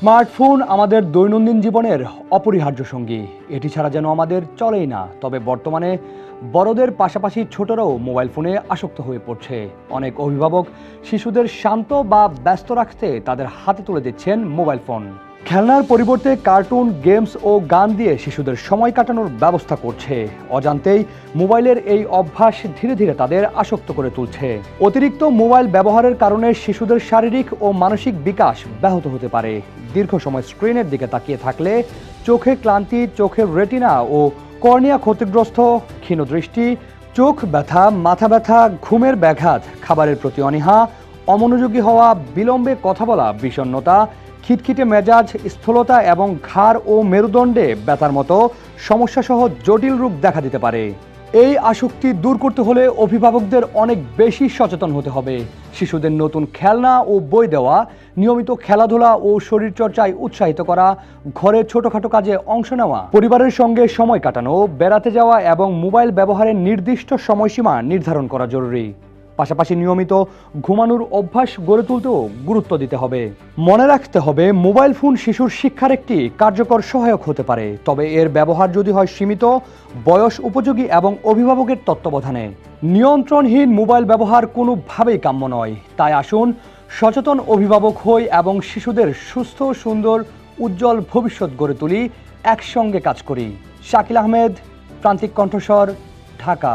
Smartphone আমাদের দৈনন্দিন জীবনের অপরিহার্য সঙ্গী। এটি ছাড়া যেন আমাদের চলেই না। তবে বর্তমানে বড়দের পাশাপাশি ছোটরাও মোবাইল ফোনে আসক্ত হয়ে পড়ছে। অনেক অভিভাবক শিশুদের শান্ত বা ব্যস্ত রাখতে তাদের হাতে তুলে দিচ্ছেন মোবাইল ফোন। খেলনার পরিবর্তে কার্টুন, গেমস ও গান দিয়ে শিশুদের সময় কাটানোর ব্যবস্থা করছে। অজান্তেই মোবাইলের এই অভ্যাস ধীরে ধীরে তাদের আসক্ত করে তুলছে। অতিরিক্ত মোবাইল ব্যবহারের কারণে শিশুদের শারীরিক ও মানসিক বিকাশ ব্যাহত হতে পারে। দীর্ঘ সময় স্ক্রিনের দিকে তাকিয়ে থাকলে চোখে ক্লান্তি, চোখের রেটিনা ও কর্নিয়া ক্ষতিগ্রস্ত, ক্ষীণদৃষ্টি, চোখ ব্যথা, মাথা ব্যথা, ঘুমের ব্যাঘাত, খাবারের প্রতি অনীহা, অমনোযোগী হওয়া, বিলম্বে কথা বলা, বিষণ্ণতা, খিটখিটে মেজাজ, স্থূলতা এবং ঘাড় ও মেরুদণ্ডে ব্যথার মতো সমস্যাসহ জটিল রূপ দেখা দিতে পারে। এই আসক্তি দূর করতে হলে অভিভাবকদের অনেক বেশি সচেতন হতে হবে। শিশুদের নতুন খেলনা ও বই দেওয়া, নিয়মিত খেলাধুলা ও শরীরচর্চায় উৎসাহিত করা, ঘরের ছোটখাটো কাজে অংশ নেওয়া, পরিবারের সঙ্গে সময় কাটানো, বেড়াতে যাওয়া এবং মোবাইল ব্যবহারের নির্দিষ্ট সময়সীমা নির্ধারণ করা জরুরি। পাশাপাশি নিয়মিত ঘুমানোর অভ্যাস গড়ে তুলতেও গুরুত্ব দিতে হবে। মনে রাখতে হবে, মোবাইল ফোন শিশুর শিক্ষার একটি কার্যকর সহায়ক হতে পারে, তবে এর ব্যবহার যদি হয় সীমিত, বয়স উপযোগী এবং অভিভাবকের তত্ত্বাবধানে। নিয়ন্ত্রণহীন মোবাইল ব্যবহার কোনোভাবেই কাম্য নয়। তাই আসুন সচেতন অভিভাবক হই এবং শিশুদের সুস্থ, সুন্দর, উজ্জ্বল ভবিষ্যৎ গড়ে তুলি। একসঙ্গে কাজ করি। শাকিল আহমেদ, প্রান্তিক কণ্ঠস্বর, ঢাকা।